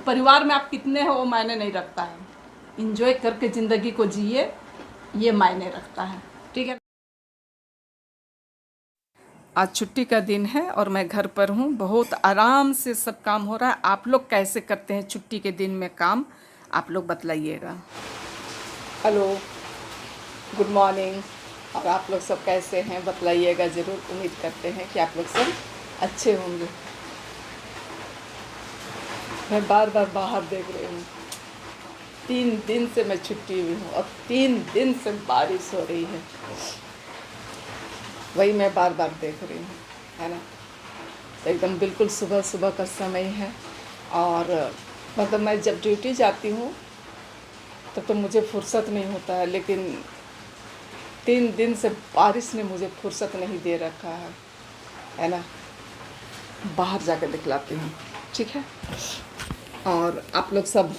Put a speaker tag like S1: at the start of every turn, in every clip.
S1: परिवार में आप कितने हो वो मायने नहीं रखता है, इंजॉय करके ज़िंदगी को जिए, ये मायने रखता है। ठीक है। आज छुट्टी का दिन है और मैं घर पर हूँ, बहुत आराम से सब काम हो रहा है। आप लोग कैसे करते हैं छुट्टी के दिन में काम, आप लोग बतलाइएगा। Hello, good morning. और आप लोग सब कैसे हैं बतलाइएगा ज़रूर। उम्मीद करते हैं कि आप लोग सब अच्छे होंगे। मैं बार बार बाहर देख रही हूँ, 3 दिन से मैं छुट्टी हुई हूँ और 3 दिन से बारिश हो रही है। वही मैं बार बार देख रही हूँ, है ना। तो एकदम बिल्कुल सुबह सुबह का समय है और मतलब मैं जब ड्यूटी जाती हूँ तब तो मुझे फुर्सत नहीं होता है, लेकिन 3 दिन से बारिश ने मुझे फुर्सत नहीं दे रखा है ना। बाहर जाकर दिखलाती हूँ, ठीक है। और आप लोग सब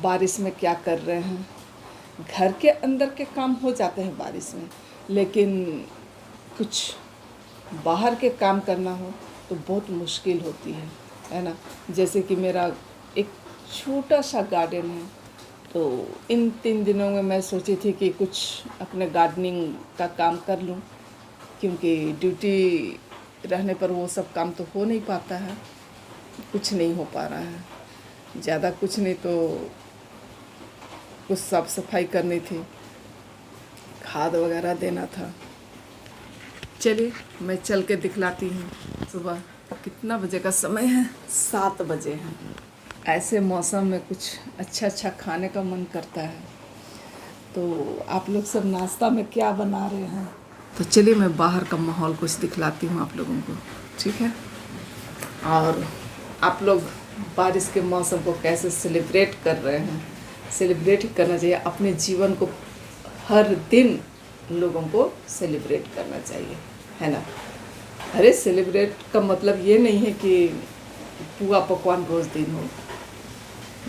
S1: बारिश में क्या कर रहे हैं? घर के अंदर के काम हो जाते हैं बारिश में, लेकिन कुछ बाहर के काम करना हो तो बहुत मुश्किल होती है ना। जैसे कि मेरा एक छोटा सा गार्डन है, तो इन 3 दिनों में मैं सोची थी कि कुछ अपने गार्डनिंग का काम कर लूं, क्योंकि ड्यूटी रहने पर वो सब काम तो हो नहीं पाता है, कुछ नहीं हो पा रहा है। ज़्यादा कुछ नहीं तो कुछ साफ सफाई करनी थी, खाद वगैरह देना था। चलिए मैं चल के दिखलाती हूँ। सुबह कितना बजे का समय है? 7 बजे हैं। ऐसे मौसम में कुछ अच्छा अच्छा खाने का मन करता है। तो आप लोग सब नाश्ता में क्या बना रहे हैं? तो चलिए मैं बाहर का माहौल कुछ दिखलाती हूँ आप लोगों को, ठीक है। और आप लोग बारिश के मौसम को कैसे सेलिब्रेट कर रहे हैं? सेलिब्रेट ही करना चाहिए अपने जीवन को, हर दिन लोगों को सेलिब्रेट करना चाहिए, है ना। अरे सेलिब्रेट का मतलब ये नहीं है कि पुआ पकवान रोज़ दिन हो,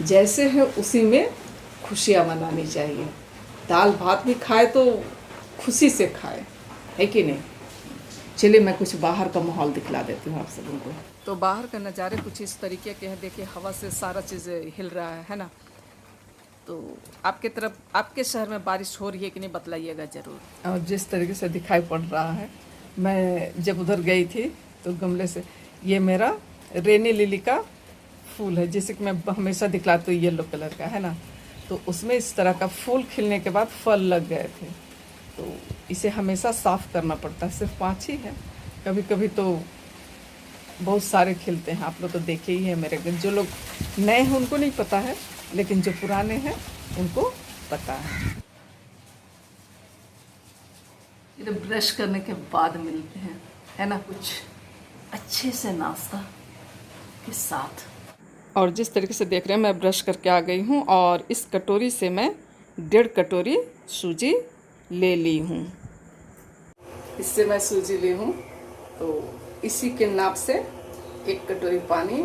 S1: जैसे है उसी में खुशियाँ मनानी चाहिए। दाल भात भी खाए तो खुशी से खाए, है कि नहीं। चलिए मैं कुछ बाहर का माहौल दिखला देती हूँ आप सबों को। तो बाहर का नज़ारे कुछ इस तरीके के हैं। देखिए हवा से सारा चीज़ हिल रहा है ना। तो आपके तरफ, आपके शहर में बारिश हो रही है कि नहीं बतलाइएगा ज़रूर। और जिस तरीके से दिखाई पड़ रहा है, मैं जब उधर गई थी तो गमले से, ये मेरा रेनी लिली का फूल है, जिसे कि मैं हमेशा दिखलाती हूँ, येलो कलर का, है ना। तो उसमें इस तरह का फूल खिलने के बाद फल लग गए थे, तो इसे हमेशा साफ़ करना पड़ता है। सिर्फ 5 ही है, कभी कभी तो बहुत सारे खिलते हैं। आप लोग तो देखे ही हैं मेरे, जो लोग नए हैं उनको नहीं पता है, लेकिन जो पुराने हैं उनको पता है। ये ब्रश करने के बाद मिलते हैं, है ना, कुछ अच्छे से नाश्ता के साथ। और जिस तरीके से देख रहे हैं मैं ब्रश करके आ गई हूँ और इस कटोरी से मैं 1.5 कटोरी सूजी ले ली हूँ। इससे मैं सूजी ली हूँ, तो इसी के नाप से 1 कटोरी पानी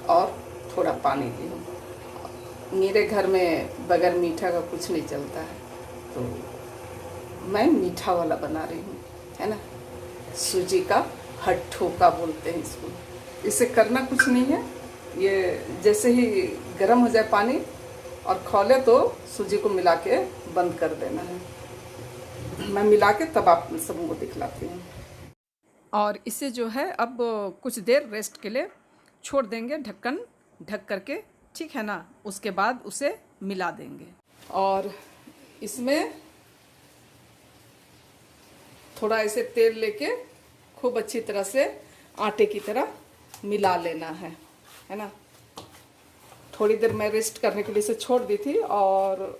S1: और थोड़ा पानी ली हूँ। मेरे घर में बगैर मीठा का कुछ नहीं चलता है, तो मैं मीठा वाला बना रही हूँ, है ना। सूजी का हट्ठोका बोलते हैं इसको। इसे करना कुछ नहीं है, ये जैसे ही गर्म हो जाए पानी और खौले तो सूजी को मिला के बंद कर देना है। मैं मिला के तब आप सबको दिखलाती हूँ। और इसे जो है अब कुछ देर रेस्ट के लिए छोड़ देंगे, ढक्कन ढक करके, ठीक है ना। उसके बाद उसे मिला देंगे और इसमें थोड़ा ऐसे तेल लेके खूब अच्छी तरह से आटे की तरह मिला लेना है ना। थोड़ी देर मैं रेस्ट करने के लिए इसे छोड़ दी थी और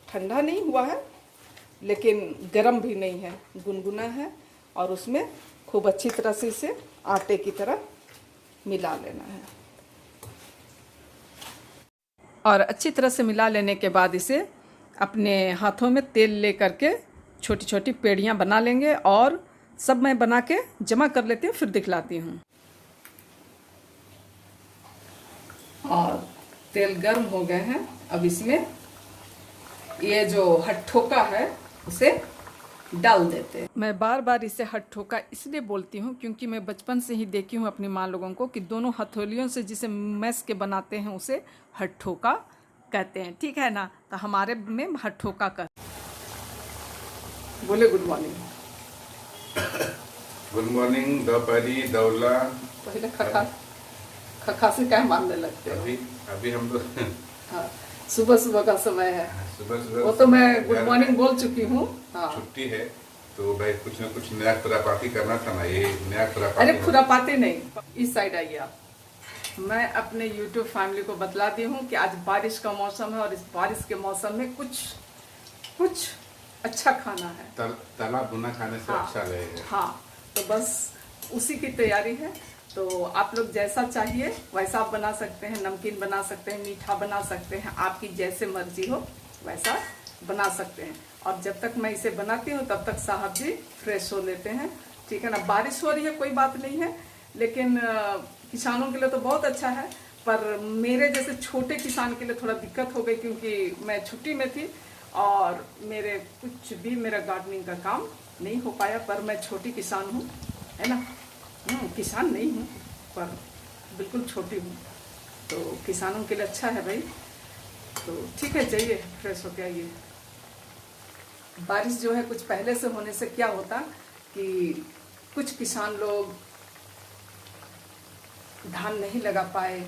S1: ठंडा नहीं हुआ है, लेकिन गर्म भी नहीं है, गुनगुना है। और उसमें खूब अच्छी तरह से इसे आटे की तरह मिला लेना है। और अच्छी तरह से मिला लेने के बाद इसे अपने हाथों में तेल ले करके छोटी छोटी पेड़ियाँ बना लेंगे। और सब मैं बना के जमा कर लेती हूँ, फिर दिखलाती हूँ। और तेल गर्म हो गए हैं, अब इसमें ये जो हट्ठोका है उसे डाल देते हैं। मैं बार बार इसे हथौका इसलिए बोलती हूँ क्योंकि मैं बचपन से ही देखी हूँ अपनी माँ लोगों को कि दोनों हथौलियों से जिसे मैस के बनाते हैं उसे हथौका कहते हैं, ठीक है ना। तो हमारे में हथौका कर बोले गुड मॉर्निंग।
S2: गुड मॉर्निंग, दोपहरी, दौला।
S1: पहले खखा से क्या मानने लगते हैं?
S2: अभी हम लोग
S1: हाँ, सुबह सुबह का समय है।
S2: सुबह
S1: वो तो मैं गुड मॉर्निंग बोल चुकी हूँ। हाँ,
S2: छुट्टी है तो भाई कुछ ना कुछ नया खुरापाती करना था ना। ये नया खुरापाती।
S1: अरे खुरापाती नहीं, इस साइड आइए आप। मैं अपने YouTube फैमिली को बतला दी हूँ कि आज बारिश का मौसम है और इस बारिश के मौसम में कुछ अच्छा खाना है।
S2: तला भुना खाने से अच्छा रहेगा।
S1: हाँ, तो बस उसी की तैयारी है। तो आप लोग जैसा चाहिए वैसा आप बना सकते हैं, नमकीन बना सकते हैं, मीठा बना सकते हैं, आपकी जैसे मर्जी हो वैसा बना सकते हैं। और जब तक मैं इसे बनाती हूँ तब तक साहब जी फ्रेश हो लेते हैं, ठीक है ना। बारिश हो रही है कोई बात नहीं है, लेकिन किसानों के लिए तो बहुत अच्छा है, पर मेरे जैसे छोटे किसान के लिए थोड़ा दिक्कत हो गई क्योंकि मैं छुट्टी में थी और मेरे कुछ भी मेरा गार्डनिंग का काम नहीं हो पाया। पर मैं छोटी किसान हूँ, है ना। किसान नहीं हूँ पर बिल्कुल छोटी हूँ, तो किसानों के लिए अच्छा है भाई। तो ठीक है, जाइए फ्रेश होके आइए। बारिश जो है कुछ पहले से होने से क्या होता कि कुछ किसान लोग धान नहीं लगा पाए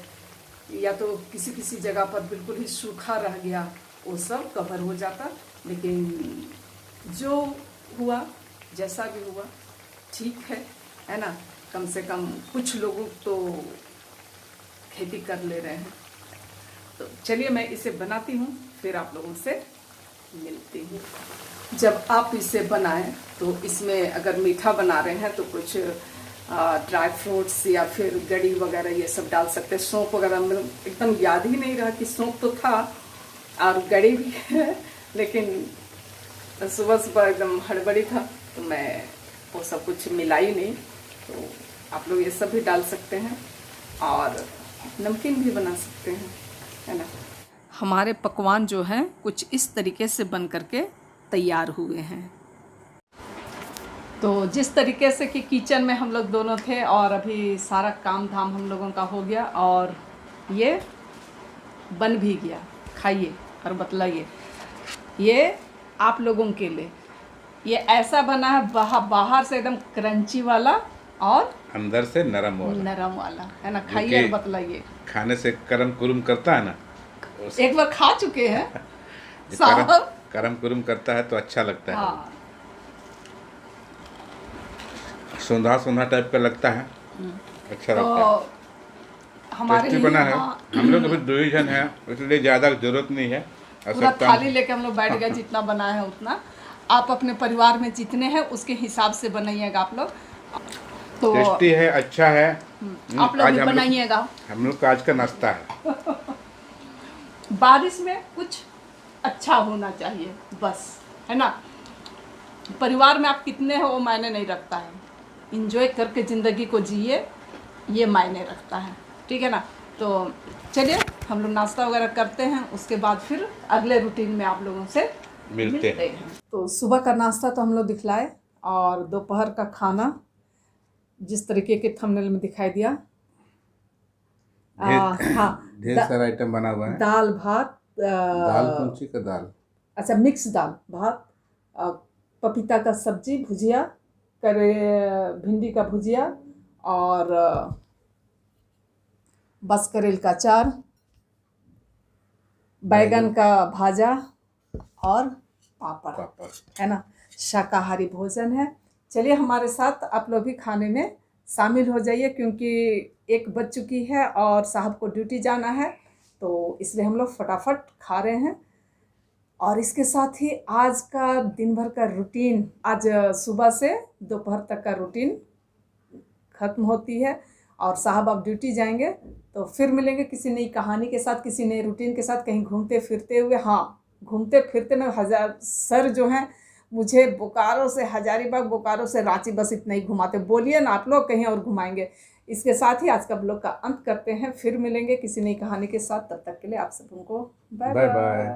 S1: या तो किसी किसी जगह पर बिल्कुल ही सूखा रह गया, वो सब कवर हो जाता। लेकिन जो हुआ जैसा भी हुआ ठीक है ना। कम से कम कुछ लोग तो खेती कर ले रहे हैं। तो चलिए मैं इसे बनाती हूँ, फिर आप लोगों से मिलती हूँ। जब आप इसे बनाएं तो इसमें अगर मीठा बना रहे हैं तो कुछ ड्राई फ्रूट्स या फिर गड़ी वगैरह ये सब डाल सकते हैं। सौंफ वगैरह में एकदम याद ही नहीं रहा कि सौंफ तो था और गड़ी भी है, लेकिन सुबह सुबह एकदम हड़बड़ी था तो मैं वो सब कुछ मिलाई नहीं। तो आप लोग ये सब भी डाल सकते हैं और नमकीन भी बना सकते हैं, है ना। हमारे पकवान जो हैं कुछ इस तरीके से बन करके तैयार हुए हैं। तो जिस तरीके से कि किचन में हम लोग दोनों थे और अभी सारा काम धाम हम लोगों का हो गया और ये बन भी गया। खाइए और बतलाइए। ये आप लोगों के लिए ये ऐसा बना है, बाहर से एकदम क्रंची वाला और
S2: अंदर से नरम वाला
S1: है ना। खाइए और बतलाइए।
S2: खाने से करम कुरुम करता है ना।
S1: एक बार खा चुके हैं
S2: करम कुरुम करता है तो अच्छा लगता है।
S1: हाँ।
S2: सौंधा सौंधा टाइप का लगता है, अच्छा
S1: तो
S2: लगता है।
S1: हमारे
S2: टेस्टी बना है। हम लोग अभी 2 ही जन हैं इसलिए ज़्यादा जरूरत नहीं है।
S1: पूरा थाली लेके हम लोग बैठ गए, जितना बना है उतना। आप अपने परिवार में जितने हैं उसके हिसाब से बनाइएगा आप लोग। तो
S2: टेस्टी है, अच्छा है।
S1: आप लोग भी बनाइएगा।
S2: हम लोग का आज का नाश्ता है।
S1: बारिश में कुछ अच्छा होना चाहिए बस, है ना। परिवार में आप कितने हो वो मायने नहीं रखता है, इंजॉय करके ज़िंदगी को जिए ये मायने रखता है, ठीक है ना। तो चलिए हम लोग नाश्ता वगैरह करते हैं, उसके बाद फिर अगले रूटीन में आप लोगों से मिलते हैं। तो सुबह का नाश्ता तो हम लोग दिखलाए और दोपहर का खाना जिस तरीके के थंबनेल में दिखाई दिया। हाँ,
S2: ढेर सारा आइटम बना हुआ है।
S1: दाल भात,
S2: दाल कौन सी का दाल?
S1: अच्छा, मिक्स दाल भात, पपीता का सब्जी, भुजिया, भिंडी का भुजिया और बस करेल का अचार, बैगन का भाजा और पापड़, है ना। शाकाहारी भोजन है। चलिए हमारे साथ आप लोग भी खाने में शामिल हो जाइए क्योंकि 1 बज चुकी है और साहब को ड्यूटी जाना है, तो इसलिए हम लोग फटाफट खा रहे हैं। और इसके साथ ही आज का दिन भर का रूटीन, आज सुबह से दोपहर तक का रूटीन ख़त्म होती है और साहब अब ड्यूटी जाएंगे। तो फिर मिलेंगे किसी नई कहानी के साथ, किसी नए रूटीन के साथ, कहीं घूमते फिरते हुए। हाँ, घूमते फिरते में सर जो हैं मुझे बोकारो से हजारीबाग, बोकारो से रांची बस इतना ही घुमाते। बोलिए ना आप लोग, कहीं और घुमाएंगे। इसके साथ ही आज का ब्लॉग का अंत करते हैं। फिर मिलेंगे किसी नई कहानी के साथ, तब तक के लिए आप सबको बाय बाय।